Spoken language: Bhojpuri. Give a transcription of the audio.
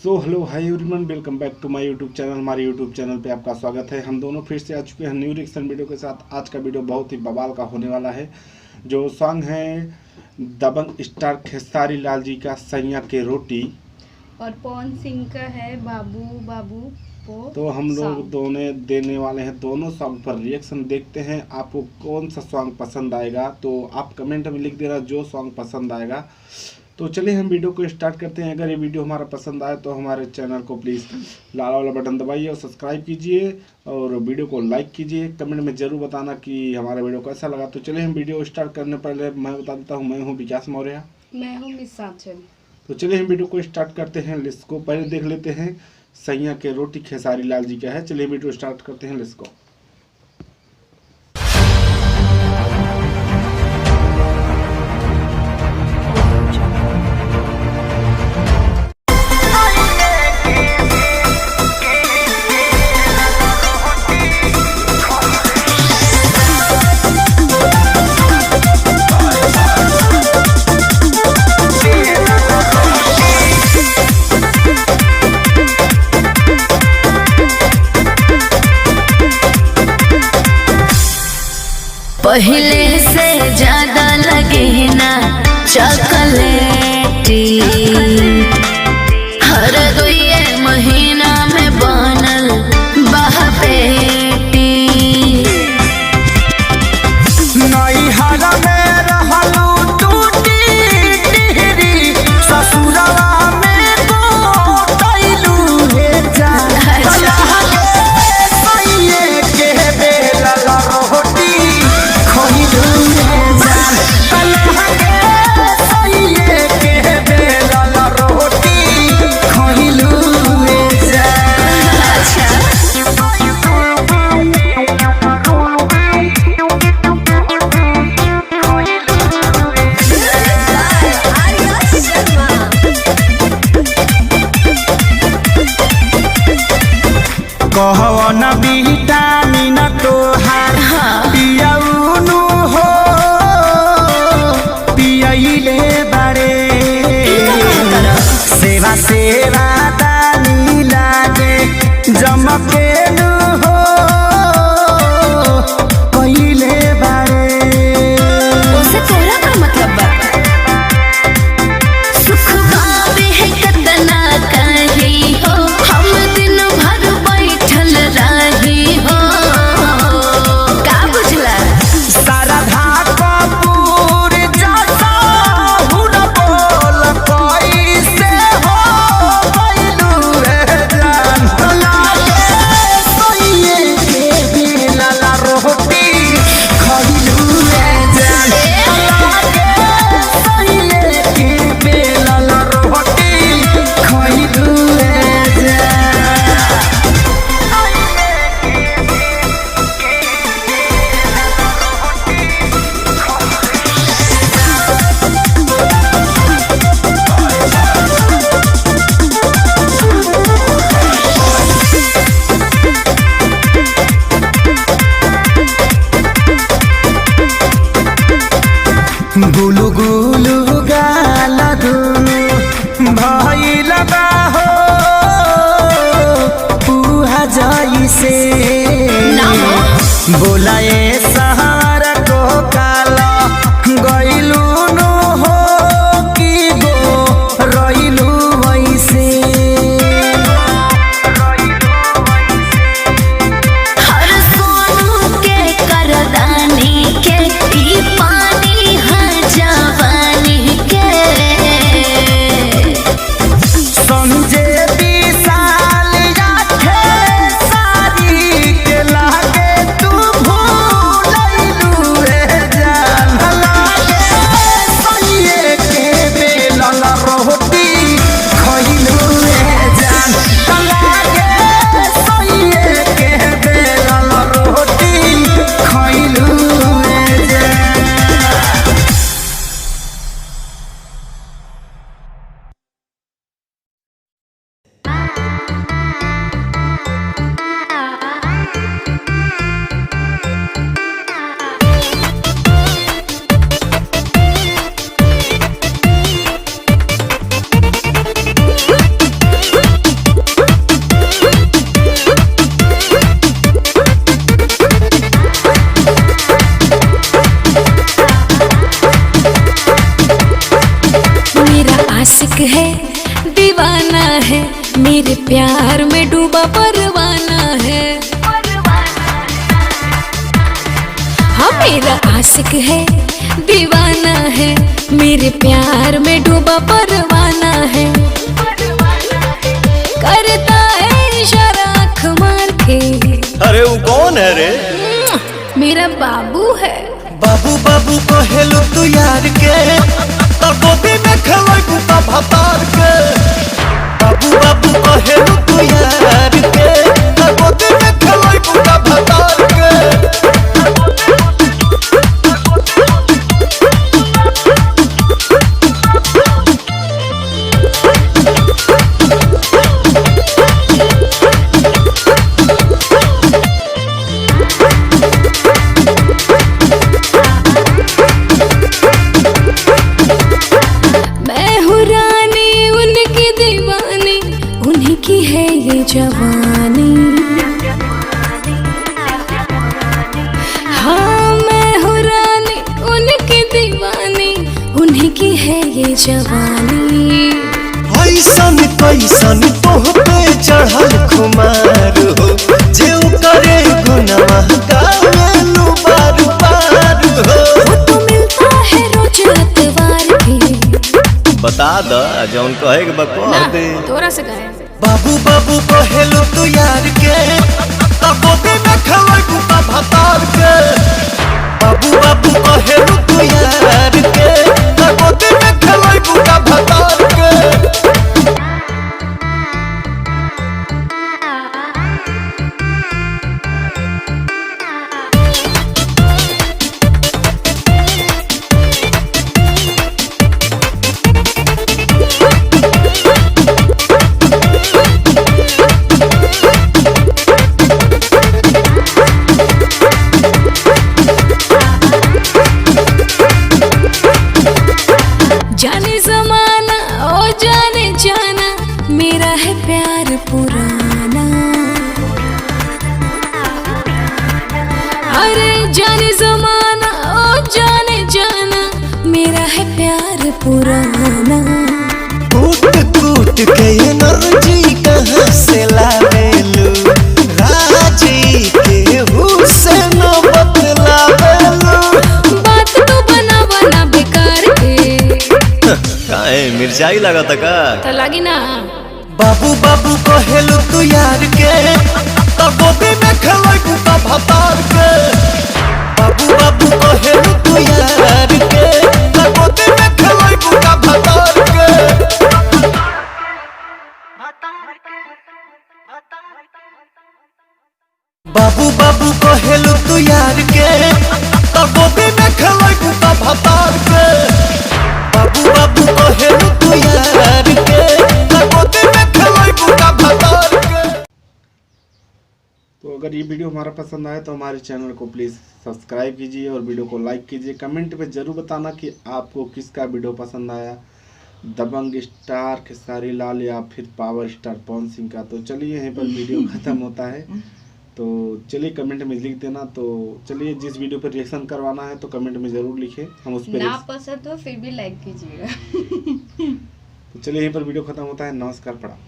Hello hi everyone, welcome back to my YouTube channel. हमारे यूट्यूब चैनल पे आपका स्वागत है। हम दोनों फिर से आ चुके हैं न्यू रिएक्शन वीडियो के साथ। आज का वीडियो बहुत ही बवाल का होने वाला है। जो सॉन्ग है दबंग स्टार खेसारी लाल जी का सैया के रोटी और पवन सिंह का है बाबू बाबू को। तो हम लोग दोनों देने वाले हैं दोनों सॉन्ग पर रिएक्शन। देखते हैं आपको कौन सा सॉन्ग पसंद आएगा, तो आप कमेंट में लिख देना जो सॉन्ग पसंद आएगा। तो चलिए हम वीडियो को स्टार्ट करते हैं। अगर ये वीडियो हमारा पसंद आए तो हमारे चैनल को प्लीज़ लाल वाला बटन दबाइए और सब्सक्राइब कीजिए और वीडियो को लाइक कीजिए। कमेंट में ज़रूर बताना कि हमारा वीडियो कैसा लगा। तो चलिए हम वीडियो स्टार्ट करने पहले मैं बता देता हूँ, मैं हूँ विकास मौर्य। मैं हूँ मिस साचन। तो चलिए हम वीडियो को स्टार्ट करते हैं। लिस्ट को पहले देख लेते हैं। सैया के रोटी खेसारी लाल जी का है। चलिए वीडियो स्टार्ट करते हैं। लिस्ट को पहले से ज्यादा लगे ना चॉकलेटी, हर दुए महीना में बनल बहपेटी। नैहरा में रहलू टूटी टिहरी, ससुरवा में गोटैलू हे जान। सैये के बेलल रोटी खइलू हे जान। सैये के बेलल रोटी खइलू हे कहवन विटामिन तोहार पियौनु हो पियैले बारे। सेवा सेवा दानी लागे जमकेनु हो पहिले बारे। उसे तोरा का मतलब बा? सुख बाबे है कतना कही हो, हम दिन भर बैठल रही हो। का बुझला? शारदा कपूर जैसा हुन बोल कैसे हो गइलू रे जान। सैये के बेलल रोटी खइलू रे जान। सैये के बेलल रोटी खइलू रे जान। गुलु गुलु गाल दुनु भइल बा हो पुहा जइसे। बोलाए सहार को काला गइलू नु हो कि गो रइलू वैसे। हर सोनू के करदानी के ई पानी है जवानी के। समझे विशाल याथे सारी के लागे तू भूल आशिक है दीवाना है, मेरे प्यार में डूबा परवाना है। हाँ मेरा आशिक है दीवाना है, मेरे प्यार में डूबा परवाना है। करता है इशारा आँख मार के। अरे वो कौन है रे? मेरा बाबू है। बाबू बाबू कहेलू तू यार के, गोदी में खेलै बुता भतार के। बाबू बाबू कहेलू तू यार के, गोदी में खेलै बुता भतार के। जवानी हाँ मैं हूँ रानी उनकी दीवानी, उन्हीं की है ये जवानी। ऐसन कैसन तोह पे चढ़ल खुमार हो, जो करे गुनाह गावेलू बार बार हो। वो तो मिलता है रोज अतवार भी। बता द जौन कहे के बकवास दे। तोरा से कहे बाबू बाबू कहेलू तू यार के, गोदी में खेलै बुता भतार के। बाबू बाबू कहेलू तू यार के, गोदी में खेलै बुता भतार के। जाने जमाना ओ जाने जाना, मेरा है प्यार पुराना। अरे जाने जमाना ओ जाने जाना, मेरा है प्यार पुराना। कूट कूट के एनर्जी कहाँ से लावेलू, राजी के हुसैन बतलावेलू। बात तो बना बना बेकार के। काहे मिर्चाई लगत का? तो लगी ना। बाबू बाबू कहेलू तू यार के, गोदी में खेलै बुता भतार के। बाबू बाबू कहेलू तू यार के, गोदी में खेलै बुता भतार के। बाबू बाबू कहेलू तू यार के, गोदी में खेलै बुता भतार के। बाबू बाबू कहेलू तू यार के, गोदी में खेलै बुता भतार के। तो अगर ये वीडियो हमारा पसंद आए तो हमारे चैनल को प्लीज़ सब्सक्राइब कीजिए और वीडियो को लाइक कीजिए। कमेंट में ज़रूर बताना कि आपको किसका वीडियो पसंद आया, दबंग स्टार खेसारी लाल या फिर पावर स्टार पवन सिंह का। तो चलिए यहीं पर वीडियो ख़त्म होता है। तो चलिए कमेंट में लिख देना। तो चलिए जिस वीडियो पर रिएक्शन करवाना है तो कमेंट में ज़रूर लिखें, हम उस पर ना पसंद हो फिर भी लाइक कीजिएगा। तो चलिए यहीं पर वीडियो ख़त्म होता है। नमस्कार, प्रणाम।